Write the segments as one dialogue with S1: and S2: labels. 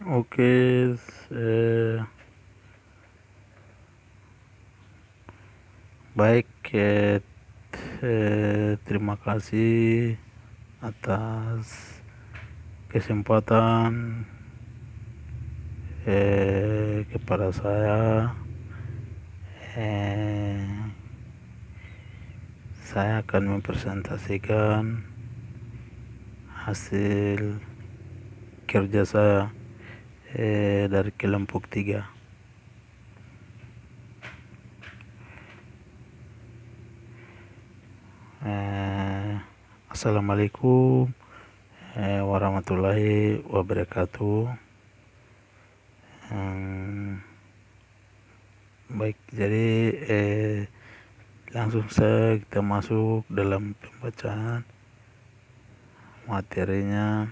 S1: Oke, eh, baik. Terima kasih atas kesempatan kepada saya. Eh, saya akan mempresentasikan hasil kerja saya dari kelompok 3. Eh, Assalamualaikum warahmatullahi wabarakatuh. Hmm, Baik, jadi langsung saja kita masuk dalam pembacaan materinya.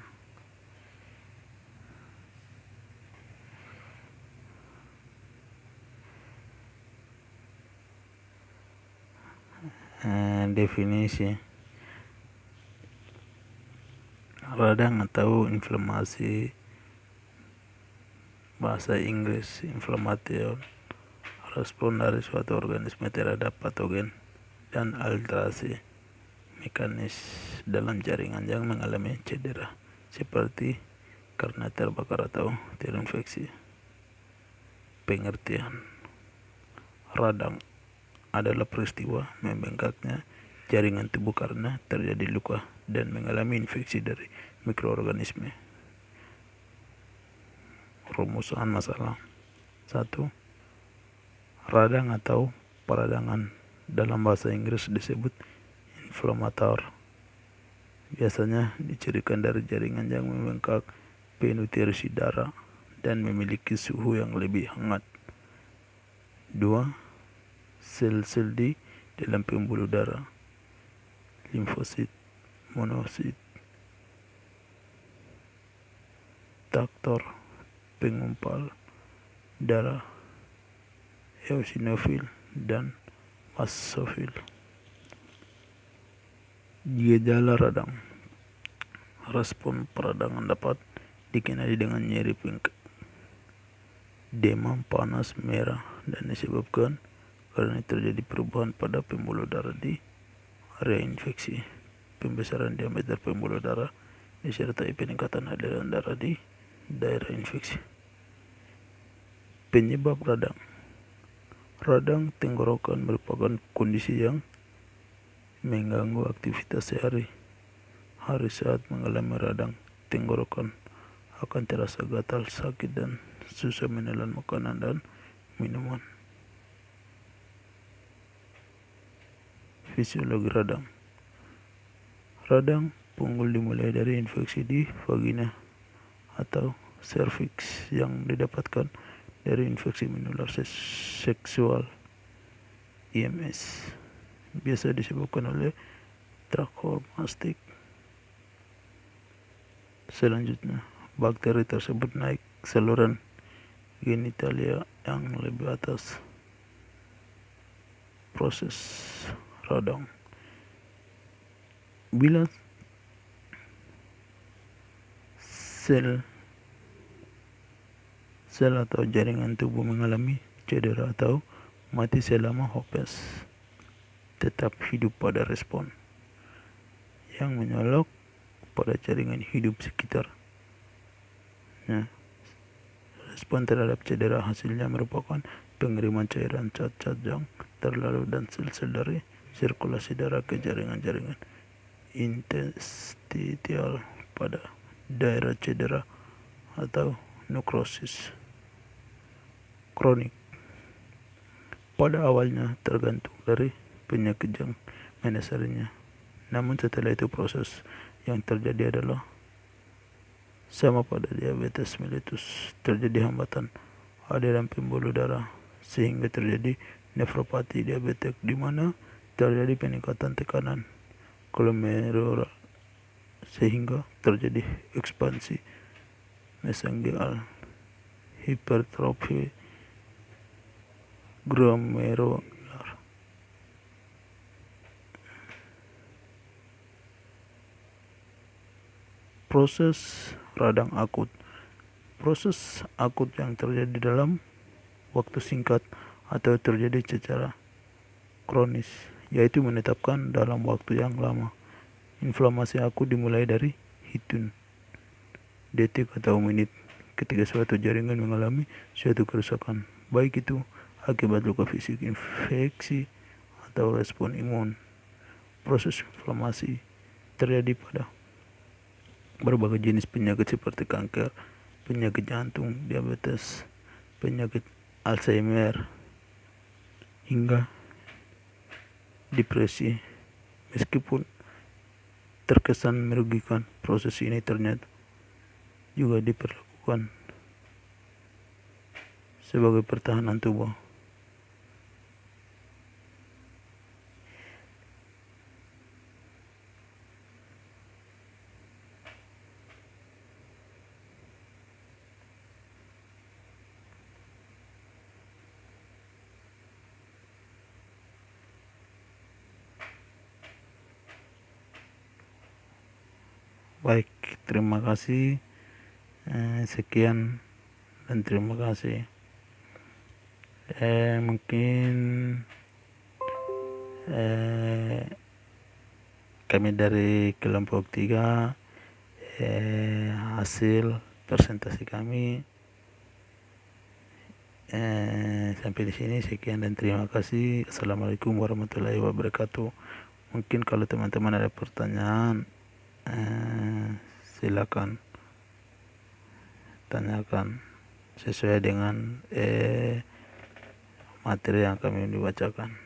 S1: Definisi radang atau inflamasi, bahasa Inggris inflamation, respon dari suatu organisme terhadap patogen dan alterasi mekanis dalam jaringan yang mengalami cedera seperti karena terbakar atau terinfeksi. Pengertian: radang adalah peristiwa membengkaknya jaringan tubuh karena terjadi luka dan mengalami infeksi dari mikroorganisme. Rumusan masalah: 1. Radang atau peradangan dalam bahasa Inggris disebut inflamator. Biasanya dicirikan dari jaringan yang membengkak, penuh terisi darah, dan memiliki suhu yang lebih hangat. 2. Sel-sel di dalam pembuluh darah, limfosit, monosit, faktor pengumpal darah, eosinofil, dan basofil. Gejala radang: respon peradangan dapat dikenali dengan nyeri pinggang, demam panas merah, dan disebabkan karena terjadi perubahan pada pembuluh darah di area infeksi. Pembesaran diameter pembuluh darah disertai peningkatan aliran darah di daerah infeksi. Penyebab radang: radang tenggorokan merupakan kondisi yang mengganggu aktivitas sehari-hari. Saat mengalami radang tenggorokan akan terasa gatal, sakit, dan susah menelan makanan dan minuman. Fisiologi radang: radang punggul dimulai dari infeksi di vagina atau serviks yang didapatkan dari infeksi menular seksual IMS, biasa disebabkan oleh Trachomastis. Selanjutnya, bakteri tersebut naik saluran genitalia yang lebih atas. Proses radang: bila sel atau jaringan tubuh mengalami cedera atau mati selama herpes, tetap hidup pada respon yang menyolok pada jaringan hidup sekitar. Respon terhadap cedera hasilnya merupakan pengiriman cairan cat-cat yang terlalu dan sel-sel dari sirkulasi darah ke jaringan-jaringan interstitial pada daerah cedera atau nekrosis kronik. Pada awalnya tergantung dari penyakit yang mendasarinya, namun setelah itu proses yang terjadi adalah sama pada diabetes mellitus. Terjadi hambatan aliran pembuluh darah sehingga terjadi nefropati diabetes, di mana terjadi peningkatan tekanan glomerular sehingga terjadi ekspansi mesangial, hipertrofi glomerular. Proses radang akut: proses akut yang terjadi dalam waktu singkat atau terjadi secara kronis, yaitu menetapkan dalam waktu yang lama. Inflamasi akut dimulai dari hitung detik atau menit ketika suatu jaringan mengalami suatu kerusakan, baik itu akibat luka fisik, infeksi, atau respon imun. Proses inflamasi terjadi pada berbagai jenis penyakit seperti kanker, penyakit jantung, diabetes, penyakit Alzheimer, hingga depresi. Meskipun terkesan merugikan, proses ini ternyata juga diperlakukan sebagai pertahanan tubuh. Baik, terima kasih. Sekian dan terima kasih. Mungkin kami dari kelompok 3, hasil presentasi kami sampai di sini. Sekian dan terima kasih. Assalamualaikum warahmatullahi wabarakatuh. Mungkin kalau teman-teman ada pertanyaan, silakan tanyakan sesuai dengan materi yang kami dibacakan.